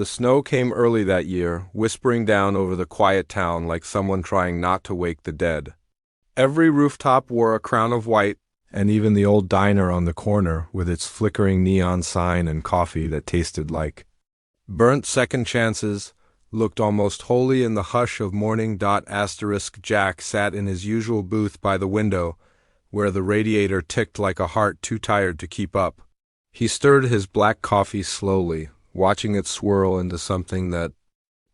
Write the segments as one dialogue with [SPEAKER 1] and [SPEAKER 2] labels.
[SPEAKER 1] The snow came early that year, whispering down over the quiet town like someone trying not to wake the dead. Every rooftop wore a crown of white, and even the old diner on the corner with its flickering neon sign and coffee that tasted like burnt second chances looked almost wholly in the hush of morning. Jack sat in his usual booth by the window, where the radiator ticked like a heart too tired to keep up. He stirred his black coffee slowly, watching it swirl into something that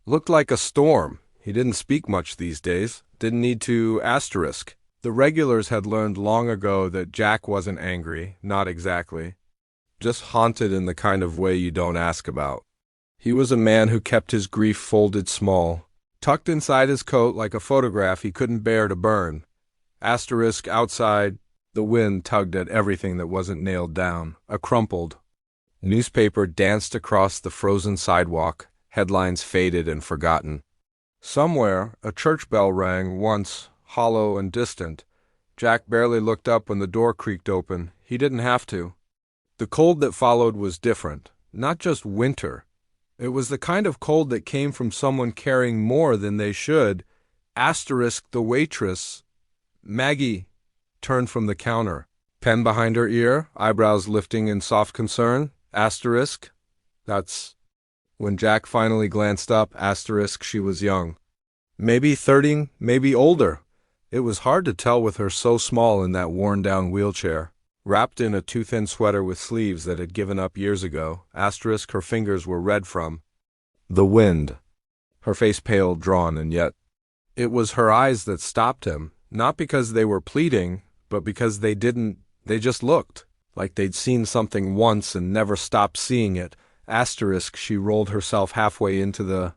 [SPEAKER 1] looked like a storm. He didn't speak much these days, didn't need to. The regulars had learned long ago that Jack wasn't angry, not exactly, just haunted in the kind of way you don't ask about. He was a man who kept his grief folded small, tucked inside his coat like a photograph he couldn't bear to burn. Outside, the wind tugged at everything that wasn't nailed down. A crumpled newspaper danced across the frozen sidewalk, headlines faded and forgotten. Somewhere, a church bell rang once, hollow and distant. Jack barely looked up when the door creaked open. He didn't have to. The cold that followed was different, not just winter. It was the kind of cold that came from someone caring more than they should. The waitress, Maggie, turned from the counter, pen behind her ear, eyebrows lifting in soft concern. That's when Jack finally glanced up. She was young. Maybe 30, maybe older. It was hard to tell with her so small in that worn-down wheelchair, wrapped in a too-thin sweater with sleeves that had given up years ago. Her fingers were red from the wind. Her face pale, drawn, and yet it was her eyes that stopped him, not because they were pleading, but because they just looked like they'd seen something once and never stopped seeing it. She rolled herself halfway into the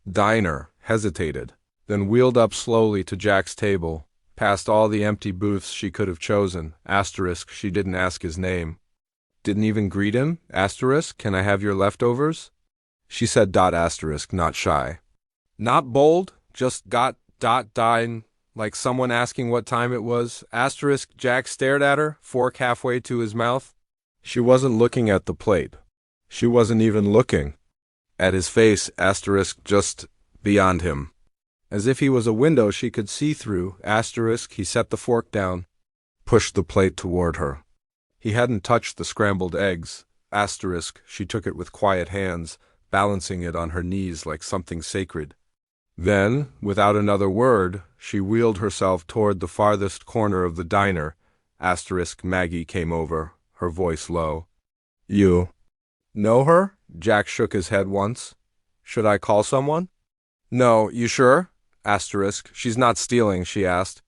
[SPEAKER 1] diner, hesitated, then wheeled up slowly to Jack's table, past all the empty booths she could have chosen. She didn't ask his name. Didn't even greet him. Can I have your leftovers? She said. Not shy. Not bold, just dine, like someone asking what time it was. Jack stared at her, fork halfway to his mouth. She wasn't looking at the plate. She wasn't even looking at his face. Just beyond him. As if he was a window she could see through. He set the fork down, pushed the plate toward her. He hadn't touched the scrambled eggs. She took it with quiet hands, balancing it on her knees like something sacred. Then, without another word, she wheeled herself toward the farthest corner of the diner. Maggie came over, her voice low. You know her? Jack shook his head once. Should I call someone? No, you sure? She's not stealing, she asked.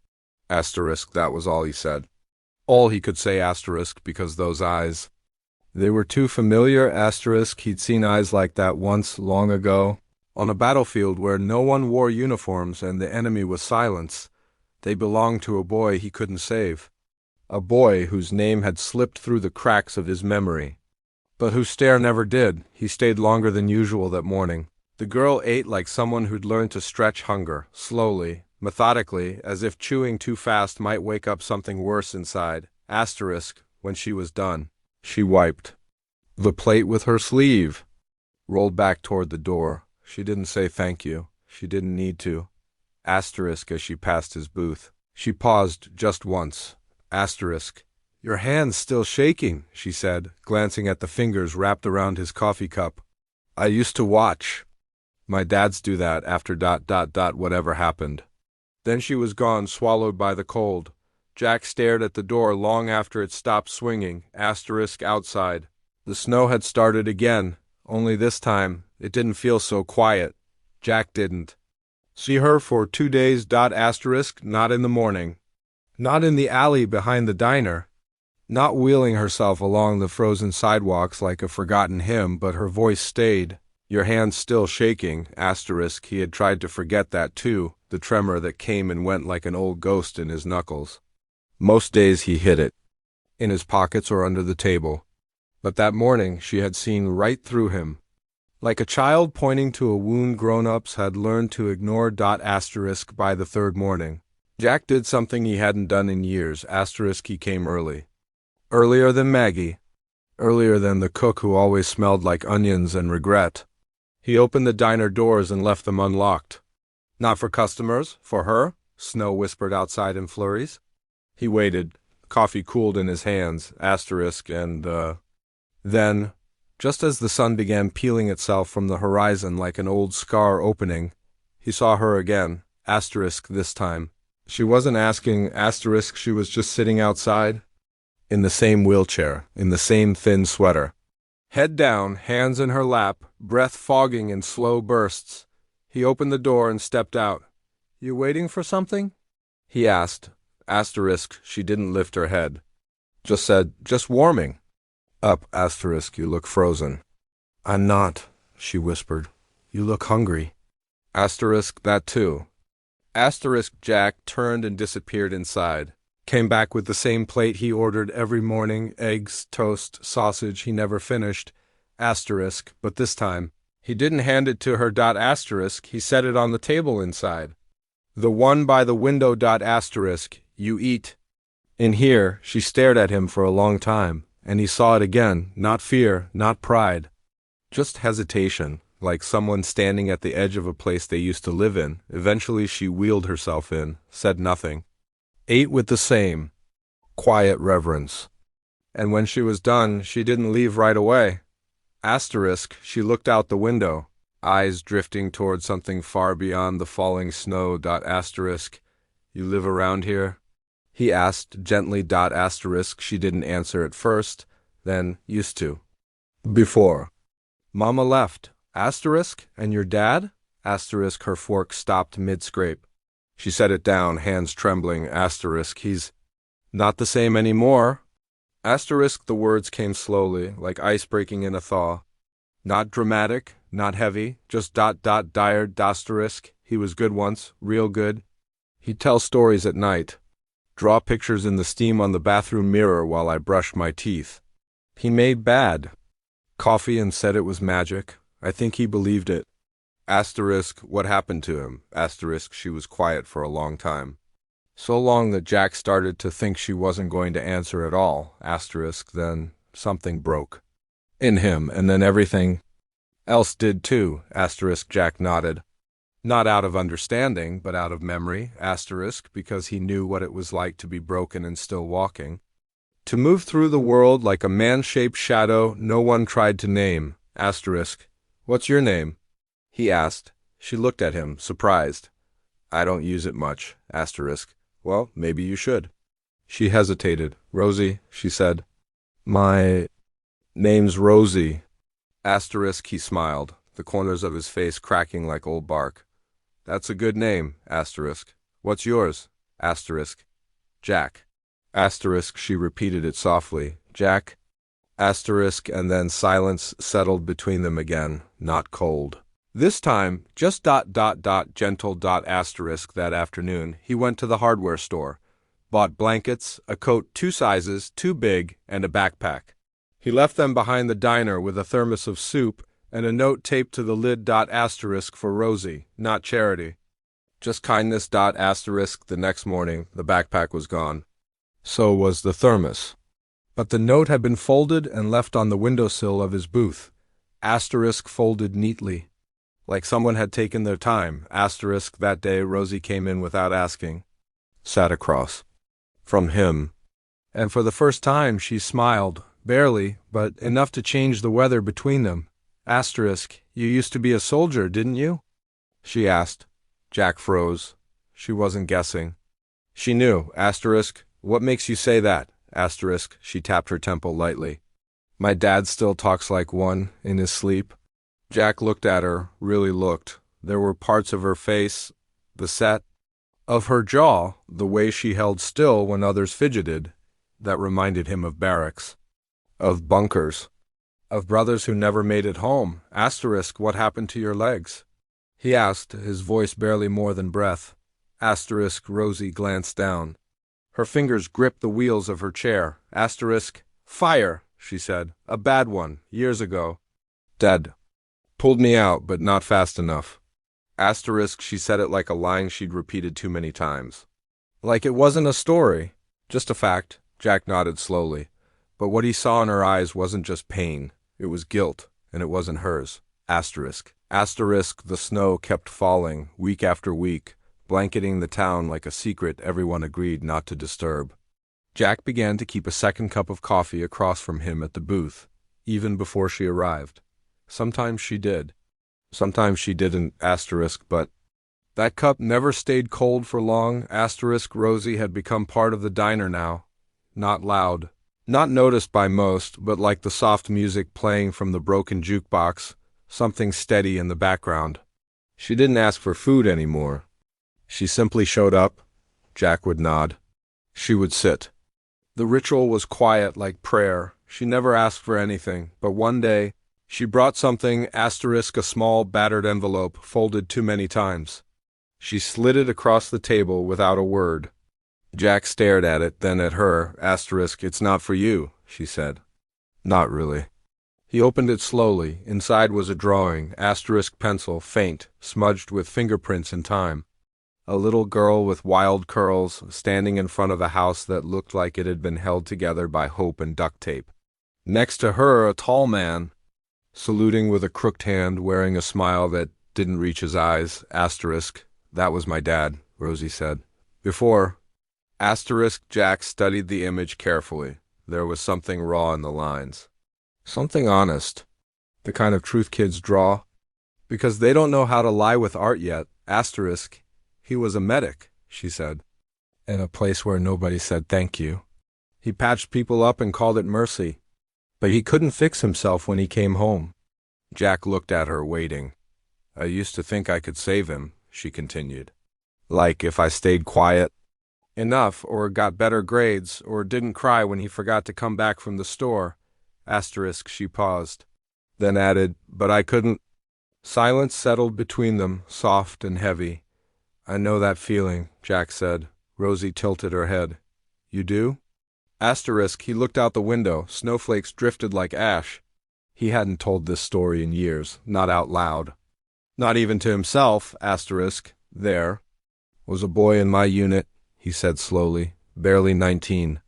[SPEAKER 1] That was all he said. All he could say, because those eyes, they were too familiar. He'd seen eyes like that once, long ago, on a battlefield where no one wore uniforms and the enemy was silence. They belonged to a boy he couldn't save. A boy whose name had slipped through the cracks of his memory, but whose stare never did. He stayed longer than usual that morning. The girl ate like someone who'd learned to stretch hunger, slowly, methodically, as if chewing too fast might wake up something worse inside. When she was done, she wiped the plate with her sleeve, rolled back toward the door. She didn't say thank you. She didn't need to. As she passed his booth. She paused just once. Your hand's still shaking, she said, glancing at the fingers wrapped around his coffee cup. I used to watch. My dads do that after ... whatever happened. Then she was gone, swallowed by the cold. Jack stared at the door long after it stopped swinging. Outside. The snow had started again, only this time it didn't feel so quiet. Jack didn't see her for 2 days. Not in the morning. Not in the alley behind the diner. Not wheeling herself along the frozen sidewalks like a forgotten hymn, but her voice stayed. Your hand's still shaking. He had tried to forget that too, the tremor that came and went like an old ghost in his knuckles. Most days he hid it, in his pockets or under the table. But that morning she had seen right through him. Like a child pointing to a wound grown-ups had learned to ignore. By the third morning, Jack did something he hadn't done in years. He came early. Earlier than Maggie. Earlier than the cook who always smelled like onions and regret. He opened the diner doors and left them unlocked. Not for customers, for her, Snow whispered outside in flurries. He waited. Coffee cooled in his hands, Then, just as the sun began peeling itself from the horizon like an old scar opening, he saw her again, this time. She wasn't asking, she was just sitting outside, in the same wheelchair, in the same thin sweater. Head down, hands in her lap, breath fogging in slow bursts. He opened the door and stepped out. "You waiting for something?" he asked. She didn't lift her head. Just warming. Up, you look frozen. I'm not, she whispered. You look hungry. That too. Jack turned and disappeared inside. Came back with the same plate he ordered every morning, eggs, toast, sausage he never finished. But this time, he didn't hand it to her. He set it on the table inside. The one by the window. You eat. In here, she stared at him for a long time, and he saw it again, not fear, not pride. Just hesitation, like someone standing at the edge of a place they used to live in. Eventually she wheeled herself in, said nothing. Ate with the same quiet reverence. And when she was done, she didn't leave right away. She looked out the window, eyes drifting toward something far beyond the falling snow. You live around here? He asked gently. She didn't answer at first, then used to. Before. Mama left. And your dad? Her fork stopped mid-scrape. She set it down, hands trembling. He's not the same anymore. The words came slowly, like ice breaking in a thaw. Not dramatic, not heavy, just dire. He was good once, real good. He'd tell stories at night. Draw pictures in the steam on the bathroom mirror while I brushed my teeth. He made bad coffee and said it was magic. I think he believed it. What happened to him? She was quiet for a long time. So long that Jack started to think she wasn't going to answer at all. Then something broke. In him, and then everything else did too. Jack nodded. Not out of understanding, but out of memory. Because he knew what it was like to be broken and still walking. To move through the world like a man-shaped shadow no one tried to name. What's your name? He asked. She looked at him, surprised. I don't use it much. Well, maybe you should. She hesitated. Rosie, she said. My name's Rosie. He smiled, the corners of his face cracking like old bark. That's a good name. What's yours? Jack. She repeated it softly. Jack. And then silence settled between them again, not cold. This time, just gentle. That afternoon, he went to the hardware store, bought blankets, a coat 2 sizes too big, and a backpack. He left them behind the diner with a thermos of soup and a note taped to the lid. For Rosie, not charity. Just kindness. The next morning, the backpack was gone. So was the thermos. But the note had been folded and left on the windowsill of his booth. Folded neatly. Like someone had taken their time. That day Rosie came in without asking. Sat across from him. And for the first time she smiled, barely, but enough to change the weather between them. You used to be a soldier, didn't you? She asked. Jack froze. She wasn't guessing. She knew. What makes you say that? She tapped her temple lightly. My dad still talks like one, in his sleep. Jack looked at her, really looked. There were parts of her face, the set of her jaw, the way she held still when others fidgeted, that reminded him of barracks, of bunkers, of brothers who never made it home. What happened to your legs? He asked, his voice barely more than breath. Rosie glanced down. Her fingers gripped the wheels of her chair. Fire, she said. A bad one, years ago. Dead. Pulled me out, but not fast enough. She said it like a line she'd repeated too many times. Like it wasn't a story, just a fact. Jack nodded slowly. But what he saw in her eyes wasn't just pain. It was guilt, and it wasn't hers. Asterisk, the snow kept falling, week after week, blanketing the town like a secret everyone agreed not to disturb. Jack began to keep a second cup of coffee across from him at the booth, even before she arrived. Sometimes she did. Sometimes she didn't, asterisk, but that cup never stayed cold for long, asterisk. Rosie had become part of the diner now. Not loud. Not noticed by most, but like the soft music playing from the broken jukebox, something steady in the background. She didn't ask for food anymore. She simply showed up. Jack would nod. She would sit. The ritual was quiet like prayer. She never asked for anything, but one day, she brought something, asterisk, a small battered envelope folded too many times. She slid it across the table without a word. Jack stared at it, then at her, asterisk, it's not for you, she said. Not really. He opened it slowly. Inside was a drawing, asterisk pencil, faint, smudged with fingerprints in time. A little girl with wild curls, standing in front of a house that looked like it had been held together by hope and duct tape. Next to her, a tall man, saluting with a crooked hand, wearing a smile that didn't reach his eyes, asterisk. That was my dad, Rosie said. Before, asterisk, Jack studied the image carefully. There was something raw in the lines. Something honest. The kind of truth kids draw. Because they don't know how to lie with art yet, asterisk. He was a medic, she said. In a place where nobody said thank you. He patched people up and called it mercy. But he couldn't fix himself when he came home. Jack looked at her, waiting. I used to think I could save him, she continued. Like if I stayed quiet enough, or got better grades, or didn't cry when he forgot to come back from the store. Asterisk, she paused. Then added, but I couldn't. Silence settled between them, soft and heavy. I know that feeling, Jack said. Rosie tilted her head. You do? Asterisk, he looked out the window. Snowflakes drifted like ash. He hadn't told this story in years, not out loud. Not even to himself, asterisk. There was a boy in my unit, he said slowly, barely 19.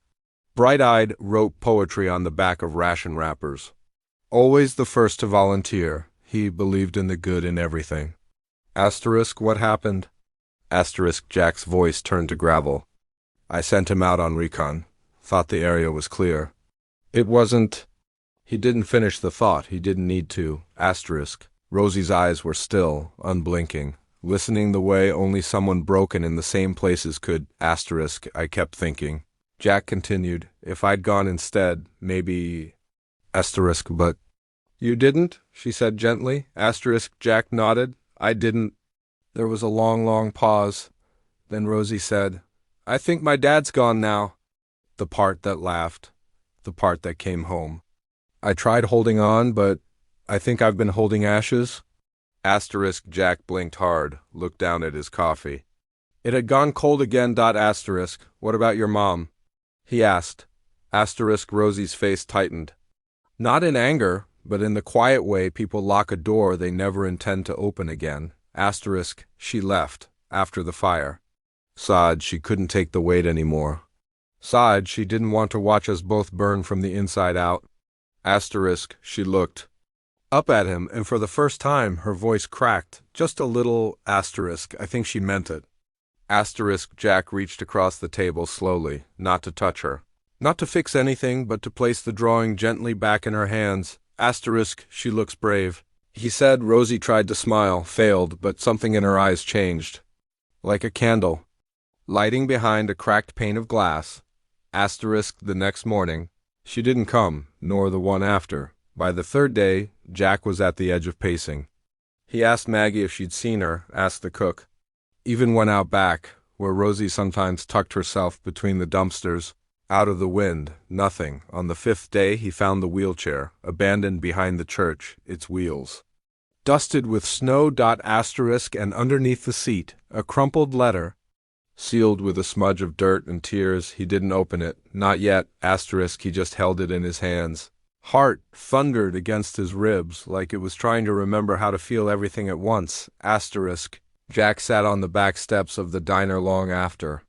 [SPEAKER 1] Bright-eyed, wrote poetry on the back of ration wrappers. Always the first to volunteer. He believed in the good in everything. Asterisk, what happened? Asterisk, Jack's voice turned to gravel. I sent him out on recon. Thought the area was clear. It wasn't. He didn't finish the thought. He didn't need to. Asterisk. Rosie's eyes were still, unblinking, listening the way only someone broken in the same places could. Asterisk, I kept thinking. Jack continued, if I'd gone instead, maybe. Asterisk, but. You didn't? She said gently. Asterisk, Jack nodded. I didn't. There was a long, long pause. Then Rosie said, I think my dad's gone now. The part that laughed. The part that came home. I tried holding on, but I think I've been holding ashes. Asterisk, Jack blinked hard, looked down at his coffee. It had gone cold again. Asterisk, what about your mom? He asked. Asterisk, Rosie's face tightened. Not in anger, but in the quiet way people lock a door they never intend to open again. Asterisk, she left, after the fire. Sighed, she couldn't take the weight anymore. Sighed, she didn't want to watch us both burn from the inside out. Asterisk, she looked up at him, and for the first time her voice cracked, just a little. Asterisk, I think she meant it. Asterisk, Jack reached across the table slowly, not to touch her. Not to fix anything, but to place the drawing gently back in her hands. Asterisk, she looks brave. He said. Rosie tried to smile, failed, but something in her eyes changed. Like a candle, lighting behind a cracked pane of glass. Asterisk, the next morning. She didn't come, nor the one after. By the third day, Jack was at the edge of pacing. He asked Maggie if she'd seen her, asked the cook. Even went out back, where Rosie sometimes tucked herself between the dumpsters, out of the wind. Nothing. On the fifth day, he found the wheelchair, abandoned behind the church, its wheels dusted with snow. Asterisk, and underneath the seat, a crumpled letter, sealed with a smudge of dirt and tears. He didn't open it. Not yet. Asterisk, he just held it in his hands. Heart thundered against his ribs, like it was trying to remember how to feel everything at once. Asterisk. Jack sat on the back steps of the diner long after.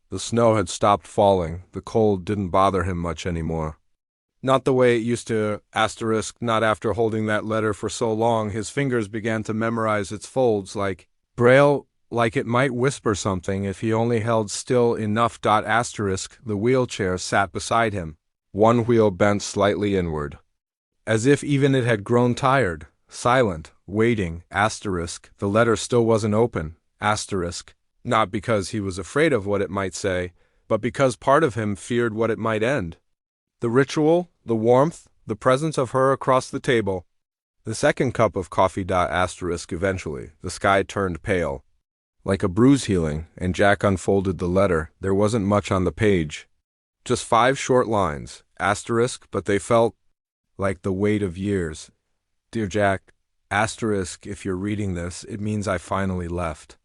[SPEAKER 1] The snow had stopped falling. The cold didn't bother him much anymore. Not the way it used to, asterisk, not after holding that letter for so long. His fingers began to memorize its folds like Braille, like it might whisper something if he only held still enough. Asterisk, the wheelchair sat beside him, one wheel bent slightly inward, as if even it had grown tired, silent, waiting, asterisk, the letter still wasn't open, asterisk, not because he was afraid of what it might say, but because part of him feared what it might end. The ritual, the warmth, the presence of her across the table. The second cup of coffee. Asterisk, eventually, the sky turned pale, like a bruise healing, and Jack unfolded the letter. There wasn't much on the page. Just 5 short lines, asterisk, but they felt like the weight of years. Dear Jack, asterisk, if you're reading this, it means I finally left.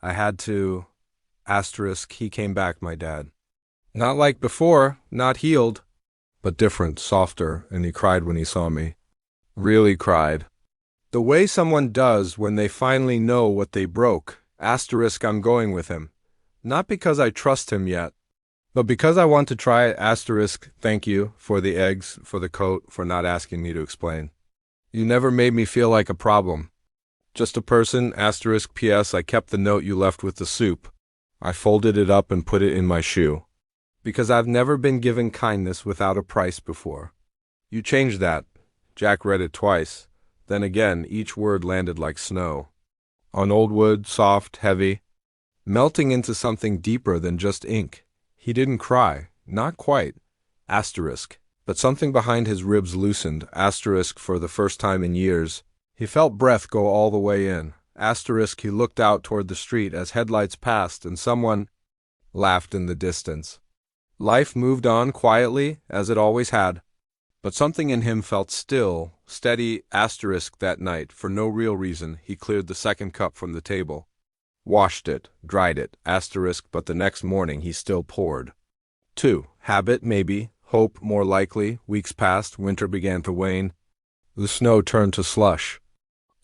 [SPEAKER 1] I had to, asterisk, he came back, my dad. Not like before, not healed, but different, softer, and he cried when he saw me. Really cried. The way someone does when they finally know what they broke. Asterisk, I'm going with him. Not because I trust him yet, but because I want to try it. Asterisk, thank you for the eggs, for the coat, for not asking me to explain. You never made me feel like a problem. Just a person. Asterisk, P.S. I kept the note you left with the soup. I folded it up and put it in my shoe. Because I've never been given kindness without a price before. You changed that. Jack read it twice. Then again, each word landed like snow. On old wood, soft, heavy, melting into something deeper than just ink. He didn't cry. Not quite. Asterisk. But something behind his ribs loosened. Asterisk, for the first time in years. He felt breath go all the way in. Asterisk, he looked out toward the street as headlights passed and someone laughed in the distance. Life moved on quietly, as it always had. But something in him felt still, steady. Asterisk, that night, for no real reason, he cleared the second cup from the table. Washed it, dried it, asterisk, but the next morning he still poured. 2. Habit, maybe. Hope, more likely. Weeks passed, winter began to wane. The snow turned to slush,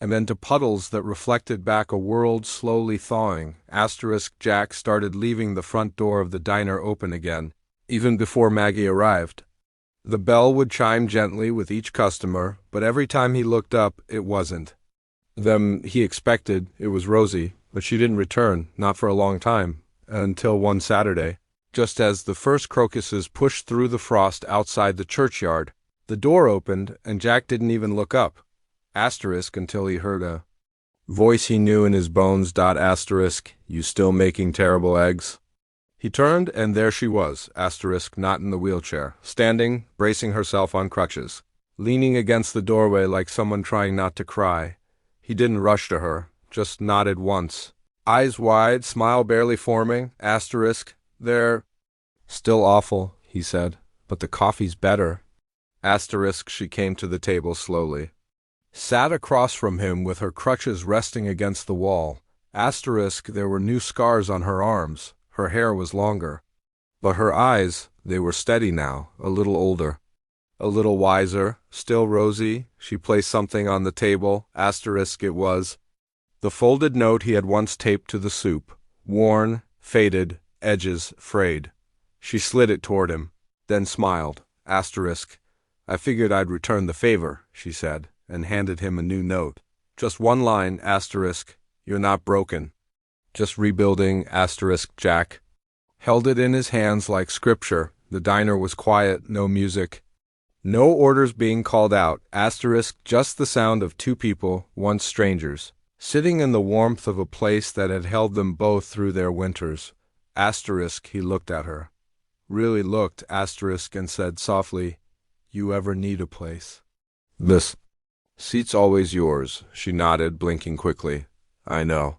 [SPEAKER 1] and then to puddles that reflected back a world slowly thawing. Asterisk, Jack started leaving the front door of the diner open again. Even before Maggie arrived. The bell would chime gently with each customer, but every time he looked up, it wasn't them he expected. It was Rosie, but she didn't return, not for a long time, until one Saturday. Just as the first crocuses pushed through the frost outside the churchyard, the door opened, and Jack didn't even look up. Asterisk, until he heard a voice he knew in his bones. Asterisk, you still making terrible eggs? He turned, and there she was, asterisk, not in the wheelchair, standing, bracing herself on crutches, leaning against the doorway like someone trying not to cry. He didn't rush to her, just nodded once. Eyes wide, smile barely forming, asterisk, they're still awful, he said, but the coffee's better. Asterisk, she came to the table slowly. Sat across from him with her crutches resting against the wall. Asterisk, there were new scars on her arms. Her hair was longer. But her eyes, they were steady now, a little older. A little wiser, still rosy. She placed something on the table. Asterisk it was. The folded note he had once taped to the soup. Worn, faded, edges frayed. She slid it toward him, then smiled. Asterisk. I figured I'd return the favor, she said, and handed him a new note. Just one line, asterisk. You're not broken. Just rebuilding, asterisk, Jack. Held it in his hands like scripture. The diner was quiet, no music. No orders being called out, asterisk, just the sound of 2 people, once strangers, sitting in the warmth of a place that had held them both through their winters. Asterisk, he looked at her. Really looked, asterisk, and said softly, You ever need a place? This seat's always yours, she nodded, blinking quickly. I know.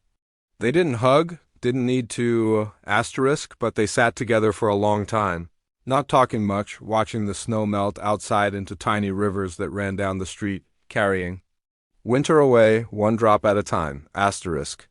[SPEAKER 1] They didn't hug, didn't need to, asterisk, but they sat together for a long time, not talking much, watching the snow melt outside into tiny rivers that ran down the street, carrying winter away, one drop at a time, asterisk.